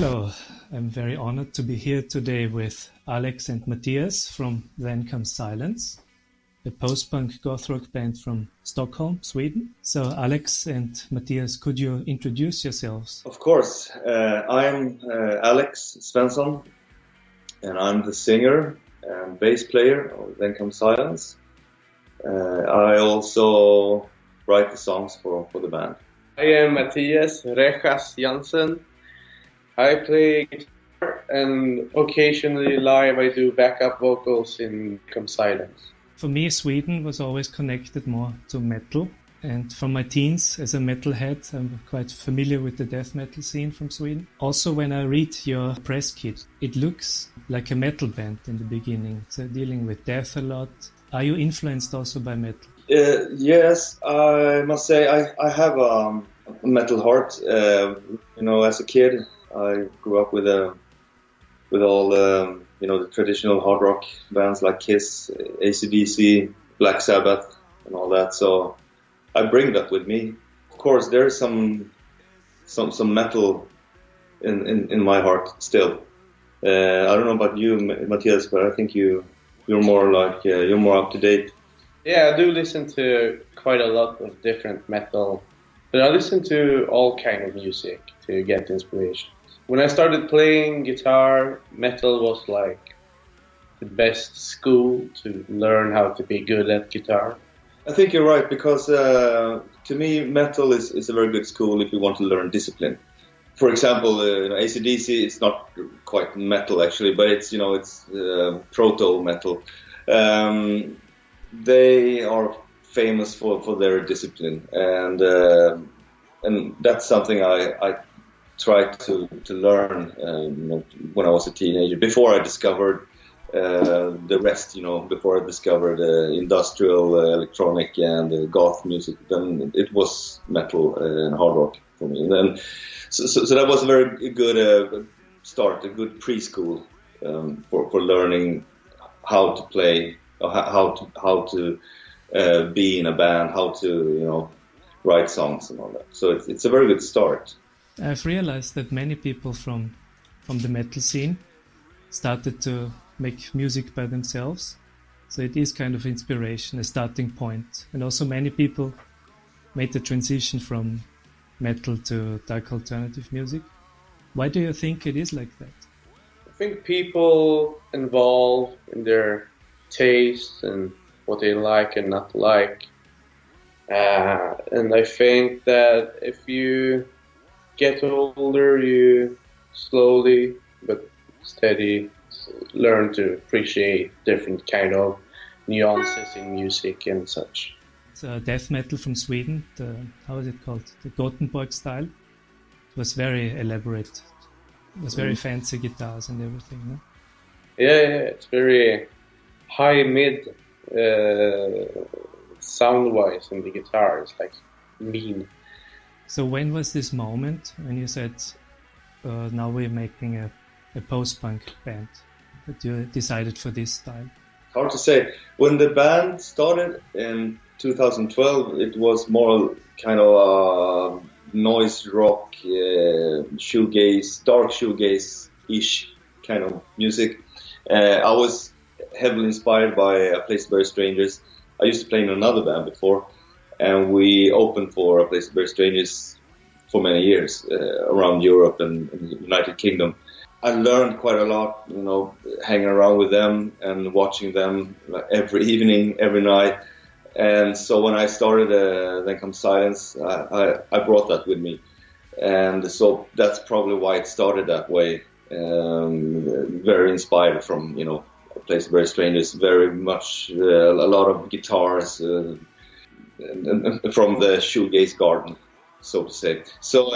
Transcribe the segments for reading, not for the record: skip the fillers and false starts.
Hello, I'm very honored to be here today with Alex and Matthias from Then Comes Silence, a post-punk goth rock band from Stockholm, Sweden. So Alex and Matthias, could you introduce yourselves? Of course. I'm Alex Svensson, and I'm the singer and bass player of Then Comes Silence. I also write the songs for the band. I am Matthias Rejas Jansen. I play guitar and occasionally live I do backup vocals in Come Silence. For me, Sweden was always connected more to metal. And from my teens, as a metalhead, I'm quite familiar with the death metal scene from Sweden. Also, when I read your press kit, it looks like a metal band in the beginning. So dealing with death a lot. Are you influenced also by metal? Yes, I must say I have a metal heart. As a kid, I grew up with all the traditional hard rock bands like Kiss, AC/DC, Black Sabbath, and all that. So I bring that with me. Of course, there's some metal in my heart still. I don't know about you, Matthias, but I think you're more up to date. Yeah, I do listen to quite a lot of different metal, but I listen to all kind of music to get inspiration. When I started playing guitar, metal was like the best school to learn how to be good at guitar. I think you're right, because to me, metal is a very good school if you want to learn discipline. For example, AC/DC, it's not quite metal actually, but it's proto-metal. They are famous for their discipline, and that's something I tried to learn when I was a teenager. Before I discovered the rest, before I discovered industrial, electronic, and goth music, then it was metal and hard rock for me. And then, so that was a very good start, a good preschool for learning how to play, how to be in a band, how to write songs and all that. So it's a very good start. I've realized that many people from the metal scene started to make music by themselves. So it is kind of inspiration, a starting point. And also many people made the transition from metal to dark alternative music. Why do you think it is like that? I think people involve in their taste and what they like and not like. And I think that if you get older, you slowly but steady learn to appreciate different kind of nuances in music and such. So death metal from Sweden, how is it called? The Totenberg style. It was very elaborate. It was very fancy guitars and everything, no? Yeah, it's very high mid sound-wise in the guitar. It's like mean. So when was this moment when you said, now we're making a post-punk band, that you decided for this style? Hard to say. When the band started in 2012, it was more kind of noise rock, shoegaze, dark shoegaze-ish kind of music. I was heavily inspired by A Place to Bury Strangers. I used to play in another band before, and we opened for A Place to Bury Strangers for many years around Europe and the United Kingdom. I learned quite a lot, hanging around with them and watching them every evening, every night. And so when I started Then Comes Silence, I brought that with me. And so that's probably why it started that way. Very inspired from, A Place to Bury Strangers, very much a lot of guitars and from the shoegaze garden, so to say. So,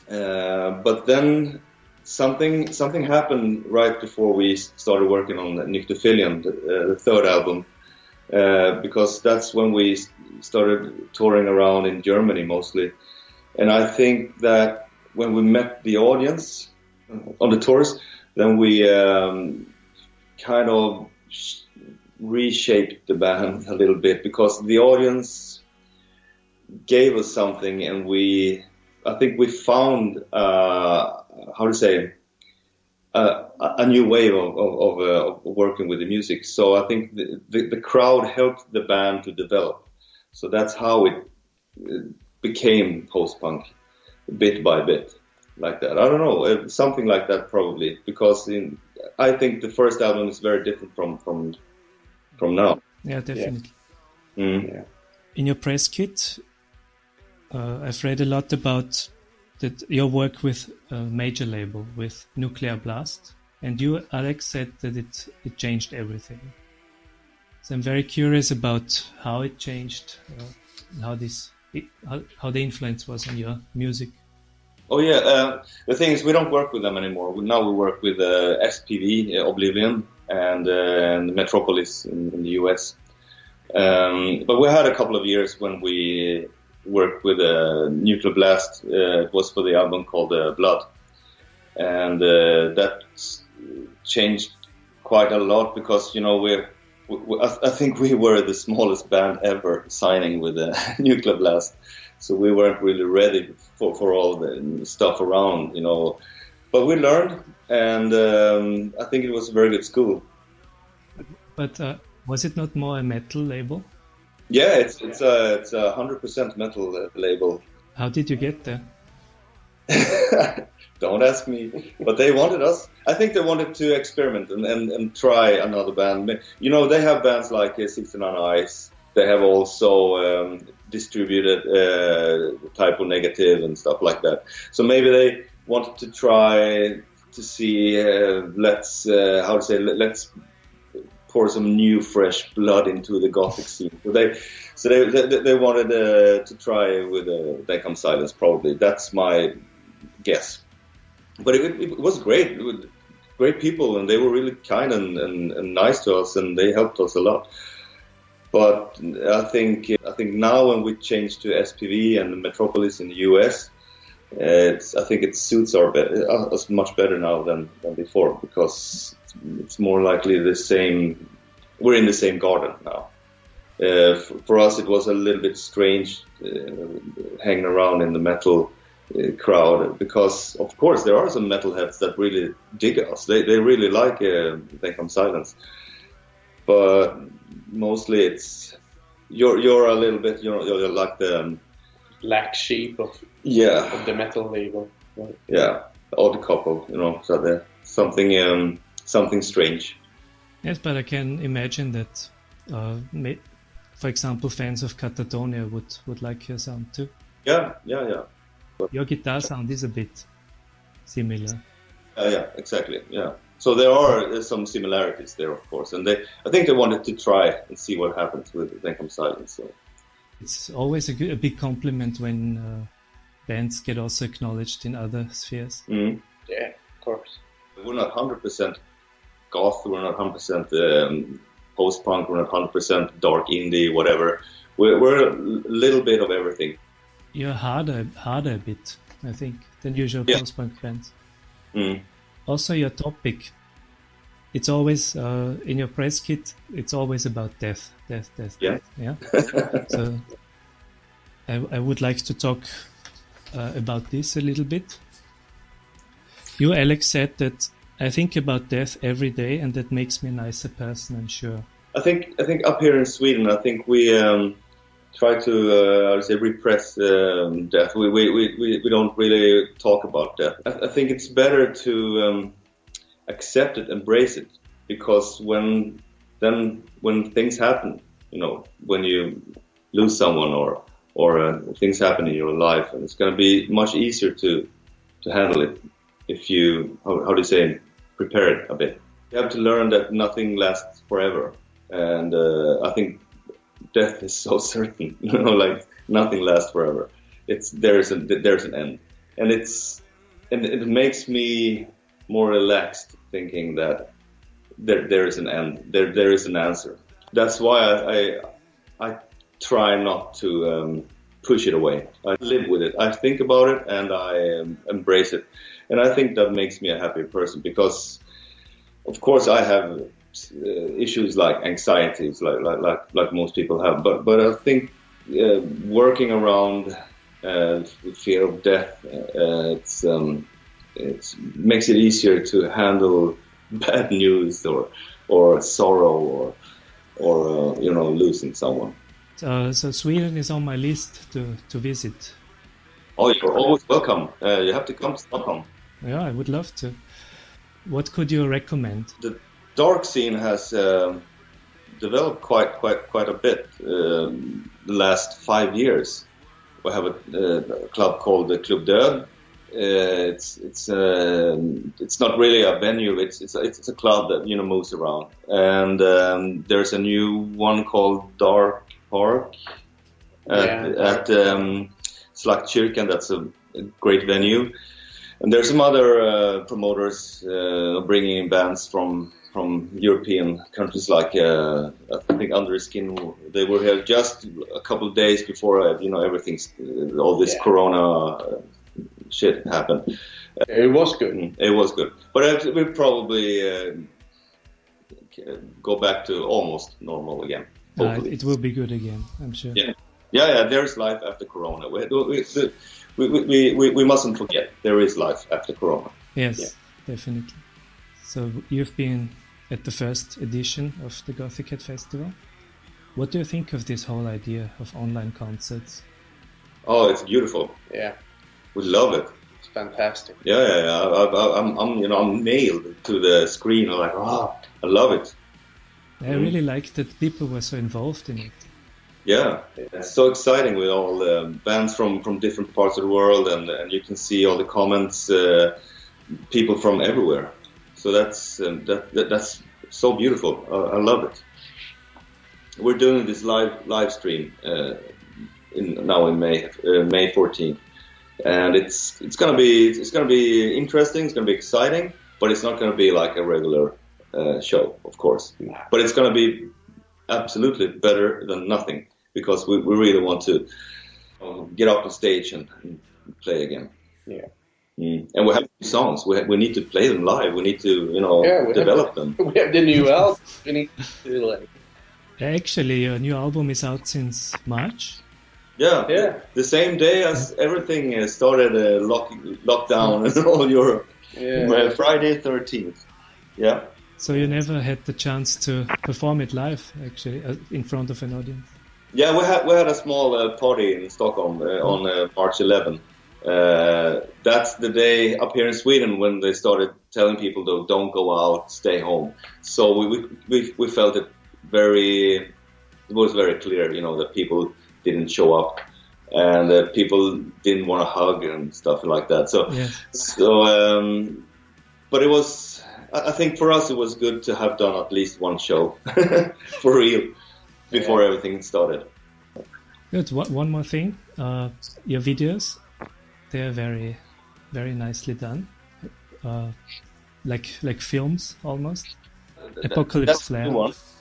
but then something happened right before we started working on Nyctophilium, the third album, because that's when we started touring around in Germany mostly. And I think that when we met the audience on the tours, then we kind of reshaped the band a little bit, because the audience gave us something, and I think we found a how to say, a new way of working with the music. So I think the crowd helped the band to develop. So that's how it became post-punk, bit by bit, like that. I don't know, something like that probably, because I think the first album is very different from now. Yeah, definitely. Yeah. Mm. Yeah. In your press kit, I've read a lot about your work with a major label, with Nuclear Blast, and you, Alex, said that it changed everything. So I'm very curious about how it changed, how the influence was on your music. Oh yeah, the thing is we don't work with them anymore. Now we work with SPV, Oblivion, and Metropolis in the US. But we had a couple of years when we worked with Nuclear Blast. It was for the album called Blood, and that changed quite a lot because I think we were the smallest band ever signing with Nuclear Blast, so we weren't really ready for all the stuff around, But we learned, and I think it was a very good school. But was it not more a metal label? Yeah, it's a 100% metal label. How did you get there? Don't ask me. But they wanted us. I think they wanted to experiment and try another band. They have bands like 69 Eyes. They have also distributed Typo Negative and stuff like that. So maybe they wanted to try to see, let's pour some new, fresh blood into the gothic scene. So they wanted to try with They Come Silence, probably. That's my guess. But it was great. Great people, and they were really kind and nice to us, and they helped us a lot. But I think now when we changed to SPV and Metropolis in the US, I think it suits us much better now than before, because it's more likely the same. We're in the same garden now. For us, it was a little bit strange hanging around in the metal crowd, because of course there are some metalheads that really dig us. They really like They Come Silence, but mostly it's you're a little bit you're like the black sheep of the metal label. Right? Yeah, odd couple, so they're something strange. Yes, but I can imagine that, for example, fans of Cattonia would like your sound too. Yeah. Your guitar sound is a bit similar. Yeah, exactly. Yeah. So there are some similarities there, of course, and I think they wanted to try and see what happens with Then Come Silence. So it's always a big compliment when bands get also acknowledged in other spheres. Mm. Yeah, of course. We're not 100% goth. We're not 100% post-punk. We're not 100% dark indie, whatever. We're a little bit of everything. You're harder a bit, I think, than usual post-punk bands. Mm. Also, your topic, it's always, in your press kit, it's always about death. Yeah. Yeah. So, I would like to talk about this a little bit. You, Alex, said that I think about death every day, and that makes me a nicer person, I'm sure. I think up here in Sweden, I think we try to repress death. We don't really talk about death. I think it's better to accept it, embrace it, because when things happen, when you lose someone or things happen in your life, and it's going to be much easier to handle it if you prepare it a bit. You have to learn that nothing lasts forever, and I think death is so certain, like nothing lasts forever. There's an end, and it makes me more relaxed thinking that there is an end, there is an answer. That's why I try not to push it away. I live with it. I think about it and I embrace it, and I think that makes me a happier person, because of course I have issues like anxieties, like most people have. But I think working around fear of death, it makes it easier to handle bad news or sorrow or losing someone. So Sweden is on my list to visit. Oh, you're always welcome. You have to come to Stockholm. Yeah, I would love to. What could you recommend? The dark scene has developed quite a bit the last 5 years. We have a club called the Club Död. It's not really a venue. It's a club that moves around. And there's a new one called Dark Park at Slagtkyrkan. That's a great venue. And there's some other promoters bringing in bands from European countries, like I think Underskin. They were here just a couple of days before all this Corona shit happened. It was good. It was good, but we'll probably go back to almost normal again. It will be good again, I'm sure. Yeah. There's life after Corona. We mustn't forget there is life after Corona. Yes, definitely. So you've been at the first edition of the Gothic Cat Festival. What do you think of this whole idea of online concerts? Oh, it's beautiful. Yeah, we love it. It's fantastic. Yeah. I'm nailed to the screen. I'm like, I love it. I really like that people were so involved in it. Yeah, it's so exciting with all the bands from different parts of the world, and you can see all the comments, people from everywhere. So that's so beautiful. I love it. We're doing this live stream now in May 14th, and it's gonna be interesting. It's gonna be exciting, but it's not gonna be like a regular show, of course. But it's gonna be absolutely better than nothing, because we really want to get up on stage and play again. Yeah. And we have songs. We need to play them live. We need to develop them. We have the new album. We need to Actually, your new album is out since March. Yeah. The same day as everything started lockdown in all Europe. Yeah. Friday 13th. Yeah. So you never had the chance to perform it live, actually, in front of an audience? Yeah, we had a small party in Stockholm on March 11. That's the day up here in Sweden when they started telling people to don't go out, stay home. So we felt it was very clear, that people didn't show up and that people didn't want to hug and stuff like that. So, but it was, I think for us it was good to have done at least one show for real before everything started. Good. One more thing, your videos, they're very, very nicely done, like films almost. Apocalypse Flare.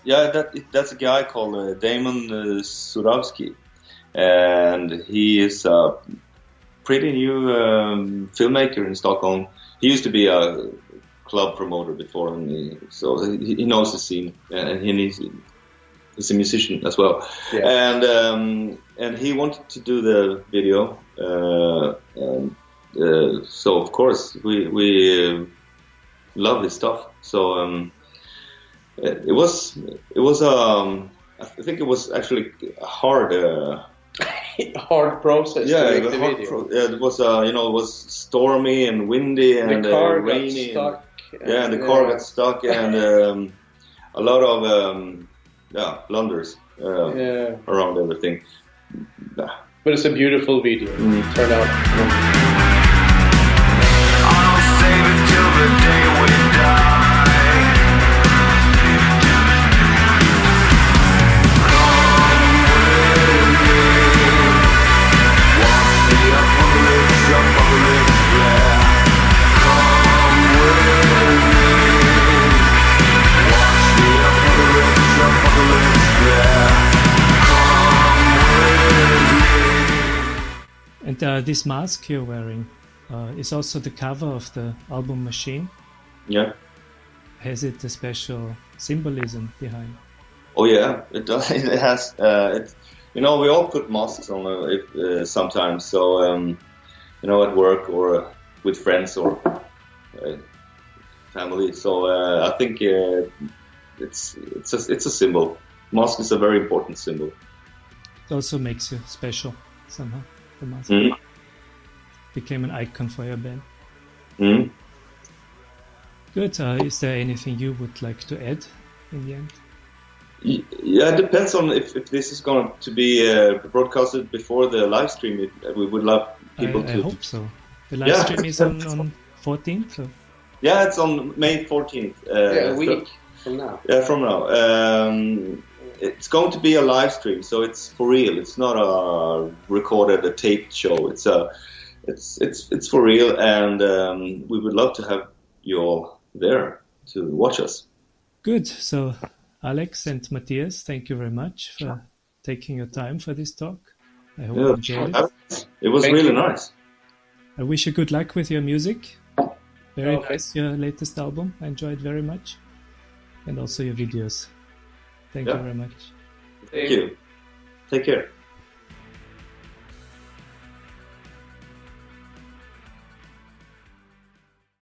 Yeah, that's a guy called Damon Suravsky, and he is a pretty new filmmaker in Stockholm. He used to be a club promoter before, and so he knows the scene, and he's a musician as well. Yeah. And he wanted to do the video, so of course we love his stuff. So it was I think it was actually a hard process. Yeah, to make the video. It was it was stormy and windy and the car rainy. Got stuck. And the car got stuck, and a lot of blunders around everything. But it's a beautiful video. Turned out. I'll save it till the day we die. Come with me. Watch the apocalypse flare. Come with me. Watch the apocalypse flare. And this mask you're wearing is also the cover of the album Machine. Yeah. Has it a special symbolism behind? Oh yeah, it does. It has. We all put masks on sometimes. So at work or with friends or family. So I think it's a symbol. Mask is a very important symbol. It also makes you special somehow. The mask Mm. became an icon for your band. Mm. Good. Is there anything you would like to add in the end? Yeah, it depends on if this is going to be broadcasted before the live stream. We would love people I to. hope so. The live stream is on 14th. So. Yeah, it's on May 14th. A week from now. Yeah, from now. It's going to be a live stream, so it's for real. It's not a recorded, a taped show. It's for real, and we would love to have you all there to watch us. Good. So, Alex and Matthias, thank you very much for taking your time for this talk. I hope you enjoyed it. It was really nice. I wish you good luck with your music. Very Okay. nice, your latest album. I enjoyed very much. And also your videos. Thank you very much. Thank you. Take care.